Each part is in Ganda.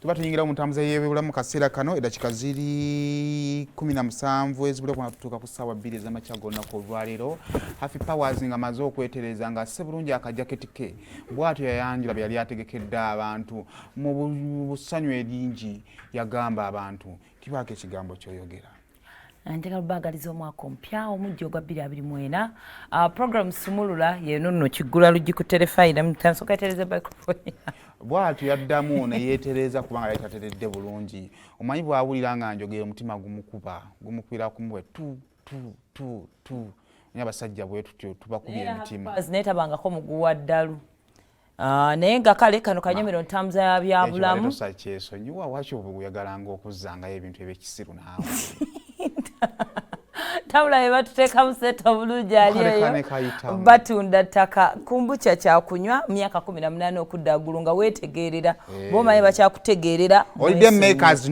Tuba tuyingira mu ntambuza y'ebyobulamu kaseera kano eddakiika ziri 17 ezibula kutuuka ku ssaawa 2 ez'amakya g'olunaku olwaleero. Happy Powers ng'amaze okwetereza ng'asse bulungi akajaketi ke bw'atyo yayanjula bye yali ategekedde abantu mu busanyu eringi yagamba abantu. Kibaako ekigambo ky'oyogera. Njagala baagaliza omwaka omupya omujja ogwa 2024. Program Sumulula yeno nno kiggula luggi ku terefayina mutansoka etereza microphone. Bw'atyo yaddamu ne yeetereza kubanga yali tateredde bulungi. Omanyi bw'awulira nga njogera omutima gumukubira kumubwe tu. Naye abasajja bwe tutyo tubakubye emitima. Neetabangako muguwa ddalu. Naye nga kale kano kanyomero ntambuza ya byabulamu. Ekyo sakyesonyiwa waki obuyagalanga okuzzangayo ebintu eby'ekisiru naawe. Tabula yebatuteeka museta obulungi aliyeyo batunda ttaka kumbucha kyakunywa myaka 18 okudda waggulu nga weetegeerera bomaye bakyakutegeerera holiday makers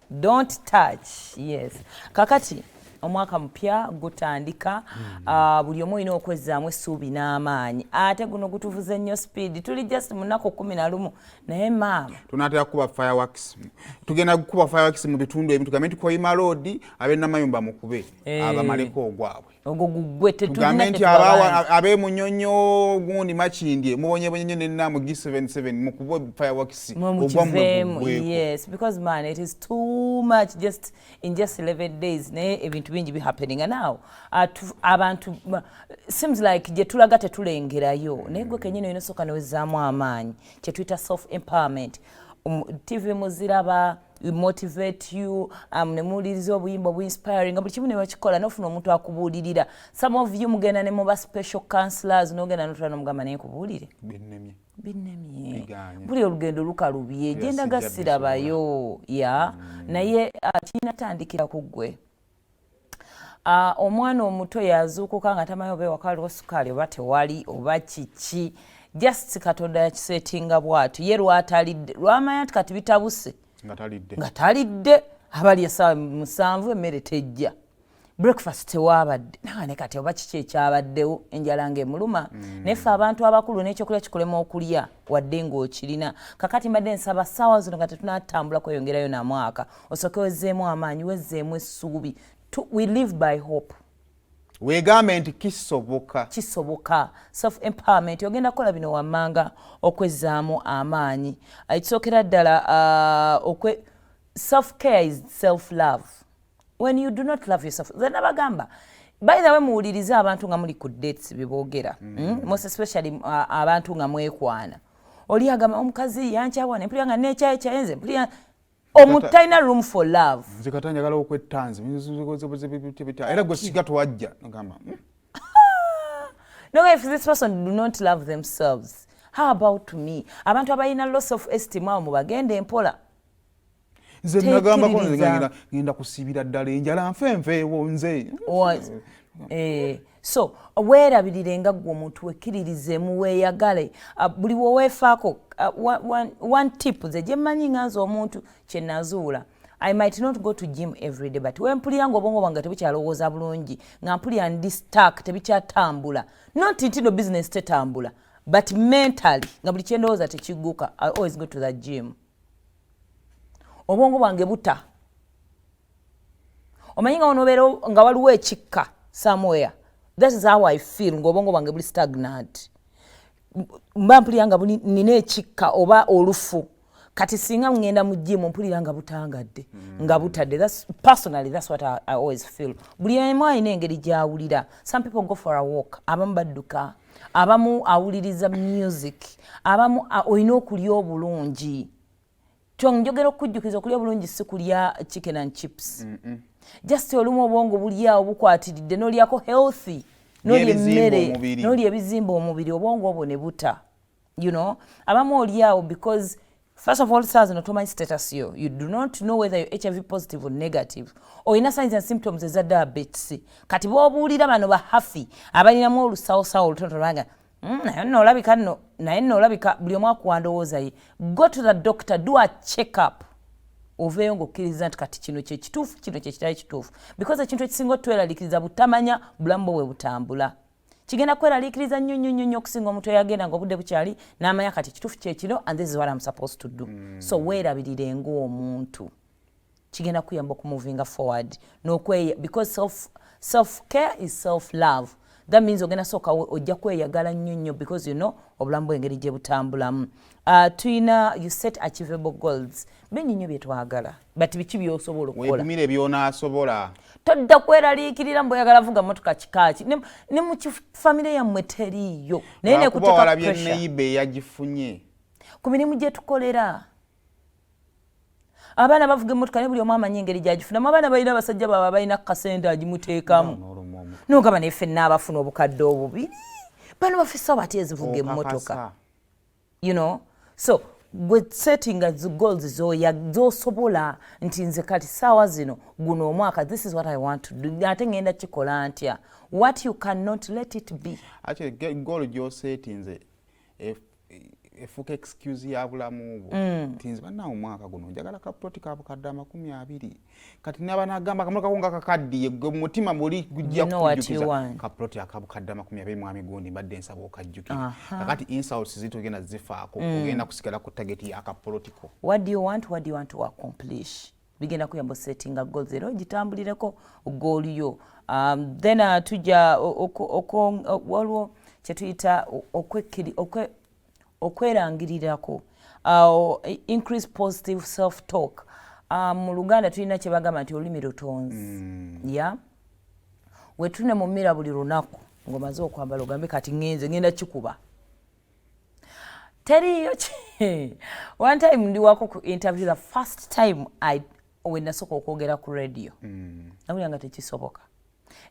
don't touch. Yes, kakati omwaka mpya gutandika buli omu olina okwezzaamu essuubi n'amaanyi ate guno gutuvuze nnyo speed tuli just mu nnaku 11 naye maama tunaatera kukuba fireworks tugenda kukuba fireworks mu bitundu ebimu tugambe nti Koyima Road ab'Namayumba mukube abamaleko ogwabwe ogwo gugwe tugambe nti ab'e Munyonyo gundi Makindye mubonyebonye ne mu G77 mukubwe fireworks ogwamwe. Yes, because man it is too much just in just 11 days naye ebintu bingi bi happening now abantu seems like je tulaga tetulengerayo naye gwe kenyine ino soka newezzaamu amaanyi kye tuyita self empowerment. TV muziraba motivate you ne muwuliriza obuyimba bu inspiring buli kimu ne bakikola n'ofuna omuntu akubuulirira. Some of you mugenda ne muba special counselors n'ogenda n'otula n'omugamba naye kubuulire binnemye buli olugendo lukalubye genda gasirabayo naye kinatandikira ku ggwe. Omwana omuto yazuukuka nga tamanyi oba ewaka waliwo sukaali oba tewali oba kiki just Katonda yakiseetinga bw'atyo ye lwatalidde lwamanya nti kati bitabuse nga talidde abali essaawa 7 emmere tejja breakfast tewabadde nagane kati oba kiki ekyabaddewo enjala ng'emuluma naye ffe abantu abakulu n'ekyokulya kikulema okulya wadde ng'okirina kakati mbadde nsaba ssaawa zino nga tetunaatambula kweyongerayo na mwaka osooke wezzeemu amaanyi wezzeemu essuubi. We live by hope. Weegambe nti kisoboka self empowerment ogenda kukola bino wammanga okwezzaamu amaanyi ekisookera ddala self care is self love. When you do not love yourself then abagamba by the way muwulirize abantu nga muli ku dates beboogera most especially abantu nga mwekwana oli agamba omukazi yankyawana mpulira nga nekyaye kyayenze mpulira omutaina room for love nzikata njagala okwettanzi era gwe sigato wajja ngamba no, if this person do not love themselves how about me? Abantu abalina loss of esteem awo mubagende empola nze nagamba ko ngenda kusibira ddala enjala nfenfeewo nze so weerabirire nga gwe omuntu wekkiririzemu weeyagale buli woweefaako one tip nze gye mmanyi nga nze omuntu kye nazuula I might not go to gym every day but wempulira nga obwongo bwange tebukyalowooza bulungi nga mpulira ndi stuck tebikyatambula not nti no business tetambula but mentally nga buli kyendowooza tekigguka I always go to the gym. Obwongo bwange buta omanyi nga onobeera nga waliwo ekikka somewhere that is how I feel ng'obwongo bwange buli stagnant mba mpulira nga nina ekikka oba olufu kati singa ngenda mu gym mpulira nga butangadde nga butadde. Personally that's what I always feel. Buli emu alina engeri gy'awulira. Some people go for a walk abamu badduka abamu awuliriza music abamu olina okulya obulungi. Njogera okujjukiza okulya obulungi si kulya chicken and chips. Just olumu obwongo bulyawo bukwatiridde n'olyako healthy n'olya emmere n'olya ebizimba omubiri obwongo obwo ne buta. You know, abamu olyawo because first of all stars no tomanyi status yo. You do not know whether you're HIV positive or negative. Olina signs and symptoms eza diabetes. Kati bw'obuulira bano bahafi abalinamu olusawosawo olutono lwanga naye nno olabika buli omu akuwandowooza ye. Go to the doctor, do a check up. Oveeyo ng'okkiriza nti kati kino kye kituufu kino kye kitali kituufu because ekintu ekisinga otweraliikiriza butamanya bulamu bwe bwe butambula. kigenda kweraliikiriza nnyo okusinga omuntu eyagenda ng'obudde bukyali n'amanya kati kituufu kyekino and this is what I'm supposed to do. So weerabirire ng'omuntu kigenda kuyamba okumuvinga forward because self care is self love. That means ogenda soka ojja kweyagala nnyo because you know obulamu bw'engeri gye butambulamu. Tuyina you set achievable goals. Bingi nnyo bye twagala but biki by'osobola okukola. Weegumire by'onaasobola. Todda kweraliikirira mbu oyagala vuga motoka kikaaki ne mu famire yammwe teriiyo naye nekuteeka pressure neibe yagifunye ku mirimu gye tukolera. Abaana bavuga emmotoka ne buli omu amanyi engeri gyagifunamu. Abaana balina abasajja baabwe balina kasente agimuteekamu nogamba naye ffenna abafuna obukadde obubiri bano bafisa bati ezivuga emmotoka you know. So gwe setting goals z'osobola nti nze kati ssaawa zino guno omwaka this is what I want to do ate ngenda kikola ntya. What you cannot let it be. Actually goal gy'osetinze efuuka excuse ya bulamu bwo nti nze bannaawe omwaka guno njagala kaploti kabukadde 20 kati naba nagamba kamotoka ko nga kakaddiye gwe mutima muli gujja kujjukiza kaploti akabukadde 20 mwami gundi mbadde nsaba okajjukira kakati insults zitugenda zifaako ogenda kusigala ku target ya kaploti ko. What do you want to accomplish? Bigenda kuyamba setting goals ero gitambulireko goal yo. Then tujja waliwo kye tuyita okwerangirirako increase positive self talk. Mu Luganda tulina kye bagamba nti olulimi lutonzi. Yeah. Wetune mu mmira buli lunaku ng'omaze okwambala ogambe kati ngenda kikuba. Teriyo one time ndi wako ku interview the first time when nasoka okwogera ku radio. Nawulira nga tekisoboka.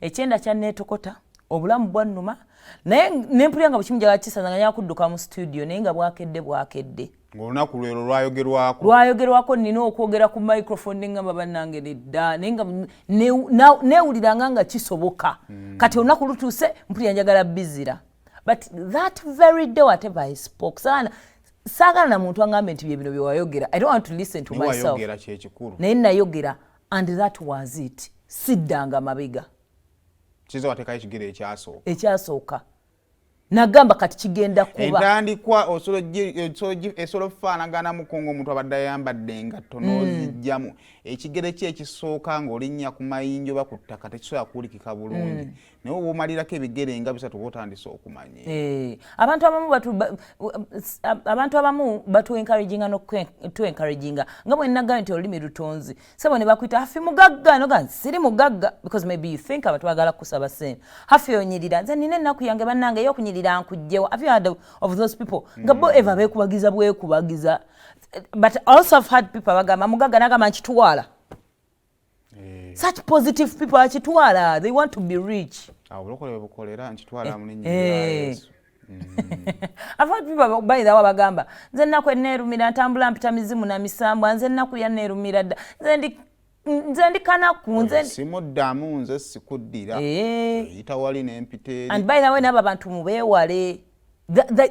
Ekyenda kyanneetokota obulamu bwannuma naye nempulira nga bukimujaga kisazanganya kudduka mu studio naye nga bwakedde ng'olunaku lwero lwayogerwako nina okwogera ku microphone nengamba bannange nedda naye nga neewuliranga nga kisoboka kati olunaku lutuuse mpulira njagala bizira but that very day whatever I spoke saagala na muntu aŋŋambe nti bino bye wayogera I don't want to listen to myself naye nayogera and that was it. Siddanga mabega kizo watekayo ekigere ekyasooka nagamba kati kigenda kuba entandikwa esolo faanagana mukongo omuntu abadde ayambadde engatto n'ozijjamu ekigere kye ekisooka ng'olinnya ku mayinjo ba ku ttaka tekisobola kuwulikika bulungi naye oba omalirako ebigere nga bisatu bw'otandise okumanya. Abantu abamu batu-encouraginga n'otu-encouraginga nga bwe nagambye nti olulimi lutonzi sebo ne bakwita hafi mugagga noga siri mugagga because maybe you think abantu bagala kusaba ssente hafi onyirira nze nina ennaku yange bannange ey'okunyirira nkugjewo. Have you heard of those people nga bo eva bwekubagiza but also I've had people bagamba mugagga nagamba nkitwala. Such positive people akitwala they want to be rich. Obulokole bukolera nkitwala mu linnya lya Yesu. I've had people by the way bagamba nze nnaku enneerumira ntambula mpita mizimu na misambwa nze nnaku yanneerumira dda nze ndi kanaku nze simuddamu nze sikuddira yita wali n'empiteeri. And by the way n'abo abantu mubeewale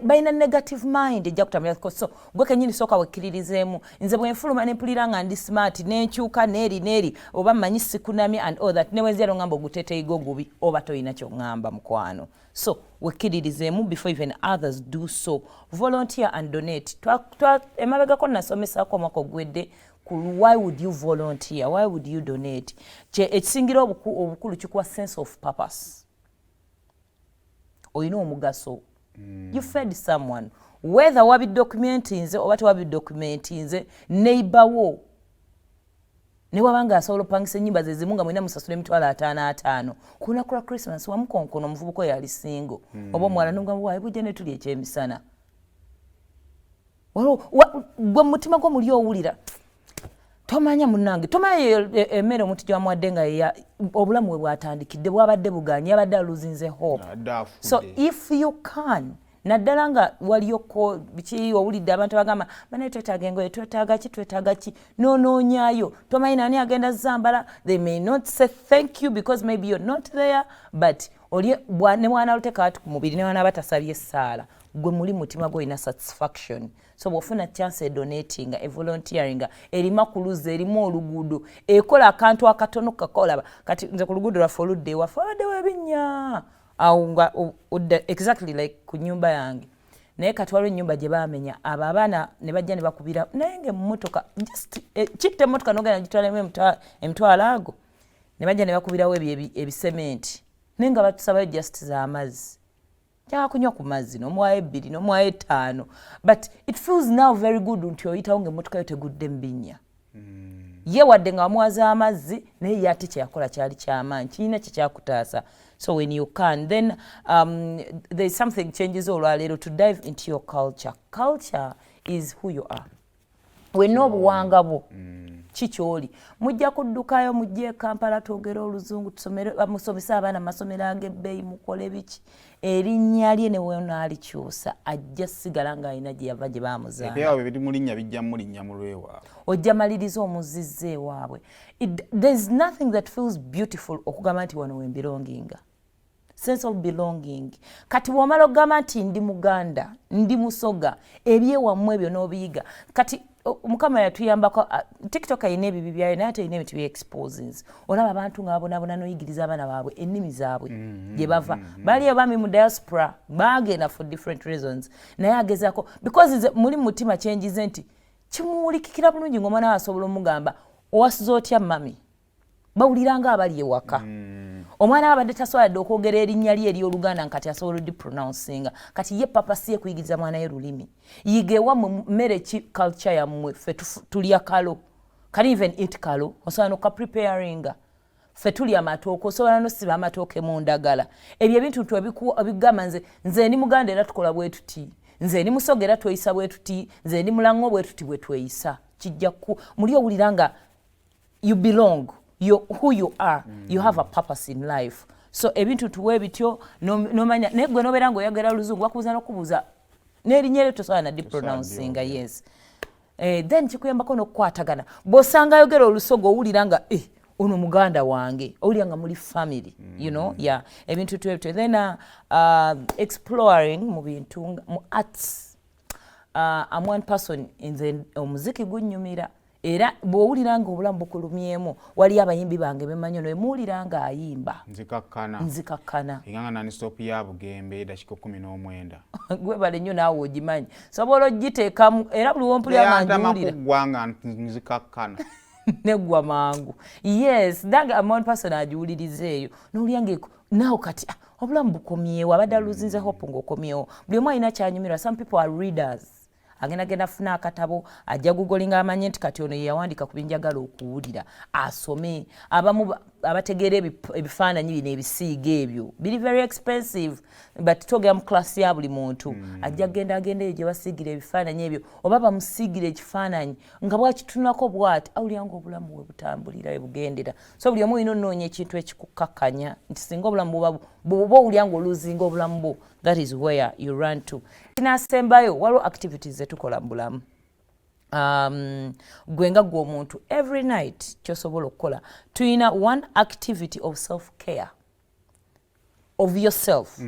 balina negative mind ejja kutambula so gwe kennyini sooka wekkiririzeemu nze bwenfuluma nempulira nga ndi smart nenkyuka neeri oba mmanyi sikunami and all that ne wenzero ngamba oguteeteyiga ogubi oba toyina kyoŋŋamba mukwano. So wekkiririzeemu before even others do so. Volunteer and donate. Emabegako nasomesaako omwaka ogwedde why would you volunteer, why would you donate? Ekisingira obukulu kikuwa sense of purpose. Oyina omugaso. You fed someone whether wabidocumentinze oba tewabidocumentinze neighbor wo ne wabanga asobola opangisa ennyimba ze zimu nga mwina musasula $5,500 ku lunaku lwa Christmas wamukonkono omuvubuka oyo ali singo oba omwala nogamba waaye bujja ne tuli ekyemisana gwe mutima gwo muli owulira tomanya munnange tomanya emmere omuntu gyamuwadde nga obulamu bwe bwatandikidde bwabadde buganye abadde aluzinze hope. So if you can naddala nga waliyo biki owulidde abantu bagamba banaye twetaaga engoye twetaaga ki noonoonyaayo tomanyi nani agenda zambala. They may not say thank you because maybe you're not there but ne mwana luteeka ku mubiri ne mwana batasabye essaala gwe muli mutima gwolina satisfaction. So bw'ofuna chance donating volunteering erima kuluza erimu oluguudo ekola akantu akatono kakola kati nze ku luguudo lwaffe oludde waffe abaddewo ebinnya aunga exactly like ku nyumba yange naye katwalo ennyumba gye baamenya abo abaana ne bajja ne bakubira naye ng'emmotoka just kitta emmotoka n'ogenda gitwalemu emitwalo ago ne bajja ne bakubirawo ebisementi naye nga batusabayo just z'amazzi njagala kunywa ku mazzi n'omuwayo 2 n'omuwayo 5 but it feels now very good nti oyitawo ng'emmotoka yo tegudde mu binnya ye wadde nga wamuwaza amazzi naye ye ate kyeyakola kyali kyamaanyi kirina kyekyakutaasa. So when you can, then there's something changes olwaleero to dive into your culture. Culture is who you are. Wenna obuwanga bwo kikyoli mujja kuddukayo mujje Kampala twogera oluzungu musomesa abaana masomero ag'ebbeeyi mukole biki erinnya lye ne wenaalikyusa ajja sigala ng'alina gye yava gye baamuzaala ebyawe biri mu linnya bijja mu linnya mu lwewaabwe ojja maliriza omuzizza ewaabwe. There's nothing that feels beautiful okugamba nti wano wembelonginga. Sense of belonging. Kati wamala ogamba nti ndi Muganda, ndi Musoga, ebyewammwe ebyo n'obiyiga. Kati Mukama yatuyambako TikTok ayina ebibi byayo naye ate ayina ebintu bye-exposes. Olaba abantu nga babonaabona n'oyigiriza abaana baabwe ennimi zaabwe gye bava. Baliyo bami mu diaspora baagenda for different reasons. Naye agezaako because muli mu mutima kyenjize nti kimuwulikikira bulungi ng'omwana we asobola omugamba owasiza otya mami. Bawuliranga abali ewaka. Omwana abadde tasobola okwogera erinnya lye ery'Oluganda nkati asobola odipronouncing kati ye papa siye kuyigiriza mwana ye lulimi yigewa mu mmere ki culture yammwe ffe tulya kalo can even eat kalo osobola noka preparinga ffe tulya amatooke osobola nosiba amatooke mu ndagala ebyo ebintu ebigamba nze ndi Muganda era tukola bwe tuti nze ndi Musoga era tweyisa bwe tuti nze ndi Mulango bwe tuti bwe tweyisa kijja muli owuliranga you belong. You're who you are. You have a purpose in life. So ebintu tuwe bityo nomanya ne gwe nobeera ng'oyagala oluzungu bakubuuza n'okubuuza n'erinnya eryo tosobola na dipronouncing yes. Then kikuyambako n'okukwatagana bw'osanga ayogera olusoga owulira nga ono Muganda wange owulira nga muli family you know yeah ebintu tuwe bityo then exploring mu bintu mu arts I'm one person in the omuziki gunnyumira. Era bw'owulira ng'obulamu bukulumyemu wali abayimbi bange bemanyo ne muwulira ng'ayimba nzikakkana inganga nani stop ya Bugembe dakika 19 gwe bale nnyo naawe ogimanyi sobola ogiteekamu era buli wompulira manjuwulira gwanga nzikakkana neggwa mangu yes that amount person agiwuliriza eyo n'owulira ng'eko naawe kati obulamu bukomyewo abadde aluzinze hope ng'okomyewo buli omu alina kyanyumirwa. Some people are readers. Agenda funa akatabo ajja gugolinga amanye nti kati ono yawandika ku binjagala okuwulira asome abamu abategeera ebifaananyi bino ebisiiga ebyo biri very expensive but togera mu class ya buli muntu ajja agenda eyo gye basiigira ebifaananyi ebyo oba bamusiigira ekifaananyi nga bwakitunako bw'ati awulira ng'obulamu bwe butambulira bwe bugendera. So buli omu olina onoonya ekintu ekikukakkanya nti singa obulamu bw'oba owulira ng'oluzinga obulamu bwo that is where you run to. Kinasembayo waliwo activities zetukola mu bulamu gwe nga gwe omuntu every night kyosobola okukola tuyina one activity of self care of yourself.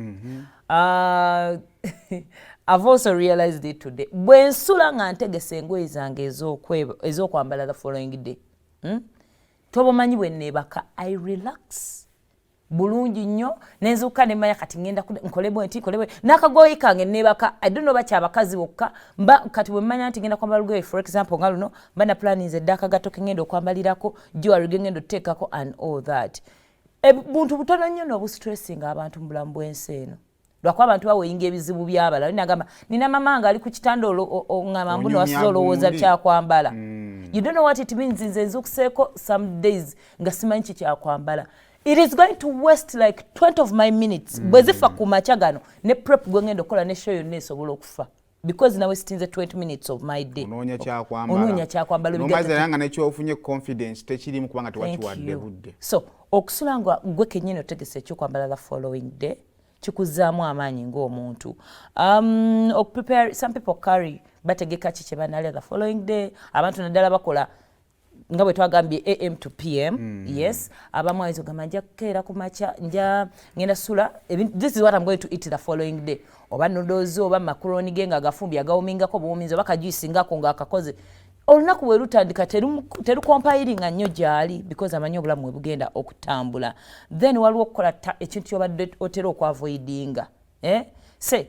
I've also realized it today bwe nsula nga ntegese engoye zange ez'okwambala the following day tobamanyi bwe neebaka I relax bulungi nnyo nenzuka ne manya kati ngenda nkolebwe n'akagoyi kange neebaka I don't know bakyabakazi bokka mba kati bwe mmanya nti ngenda kwambala lugoye for example nga luno mba na plannings edda akagato ke ngenda okwambalirako jewelry ge ngenda oteekako and all that buntu butono nnyo n'obustressinga abantu mu bulamu bw'ensi eno lwakuba abantu baweyinga ebizibu by'abalala nagamba nina mama nga ali ku kitanda oŋŋamba mbuno wasiza olowooza kyakwambala you don't know what it means nze nzukuseeko some days nga simanyi kikyakwambala. It is going to waste like 20 of my minutes. Bwe zifa ku makya gano ne prep gwe ngenda okukola ne show yonna esobola okufa because nawe stinze 20 minutes of my day. Onoonya kyakwambala nomaliza yanga nekyofunye confidence tekirimu kubanga tewakiwadde budde. So okusula nga gwe kennyini otegese ekyokwambala the following day kikuzaamu amaanyi ng'omuntu. Prepare, some people carry bategeka ki kye banaalya the following day abantu naddala bakola nga bwe twagambye AM to PM. Yes, abamu ayinza ogamba nja kukeera ku makya ngenda sula this is what I'm going to eat the following day oba noodles oba macaroni ge nga agafumbye agawumingako buwuminzi oba kajuisi ngako ng'akakoze olunaku bwe lutandika terukompiringa nnyo gyali because amanyi obulamu bwe bugenda okutambula. Then waliwo okukola ekintu kyobadde otera okwavoidinga. Se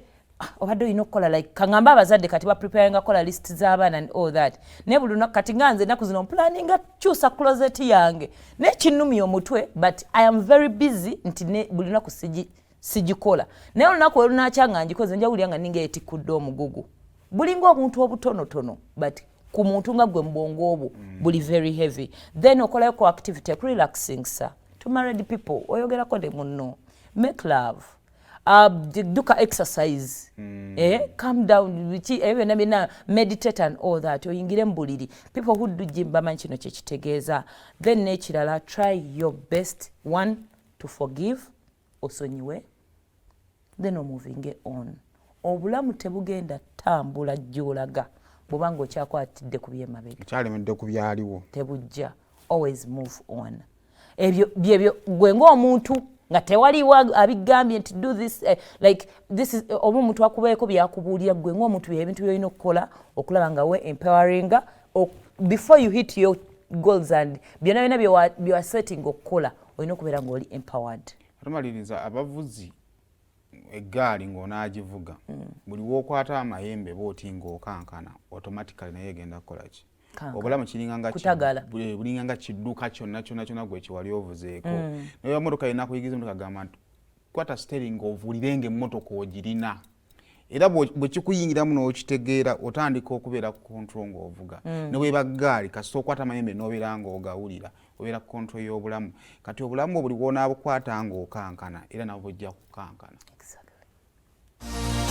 obadde olina okukola like kaŋŋamba abazadde kati bapreparinga kola list z'abaana and all that. Naye buli lunaku kati nga nze ennaku zino mpulaninga kyusa closet yange n'ekinnumya omutwe but I am very busy nti buli lunaku sigikola. Naye olunaku olunakyanga ngikoze nja wulya nga ninga etikudde omugugu. Bulinga obuntu obutonotono but ku muntu nga gwe mbongo obwo buli very heavy. Then okolayo ko activity relaxing sa to married people oyogerako ne munno make love. Duka exercise. Calm down, meditate and all that. Oyingire mbuliri. People who do gym bamanyi kino kye kitegeeza. Then nekirala, try your best one to forgive osonyiwe. Then moving on. Obulamu tebugenda tambula jjolaga. Bubanga okyakwatidde ku byemabega. Kyalemedde ku byaliwo. Tebujja. Always move on. Byebyo gwe ng'omuntu nga tewaliwo abigambye nti do this like this is oba omuntu akubeeko byakubuulira gwe ng'omuntu byebintu byolina okukola okulaba nga we empowering before you hit your goals and byonna byonna bye setting okukola olina okubeera ng'oli empowered. Tumaliriza abavuzi eggaali ng'onaagivuga buli wookwata amayembe booti ng'okankana automatically naye egenda kukola ki? Obulamu bulinga nga kidduka kyonna gwe kiwali ovuzeeko. Naye emmotoka erina kuyigiza omuntu kagamba nti kwata steering ovulirenge emmotoka ogirina. Era bwe kikuyingiramu n'okitegeera otandika okubeera ku control ng'ovuga. Ne bweba ggaali kasita okwata amayembe n'obeera ng'ogawulira obeera ku control y'obulamu. Kati obulamu buli bw'onaabukwata ng'okankana era nabwo bujja kukankana. Exactly.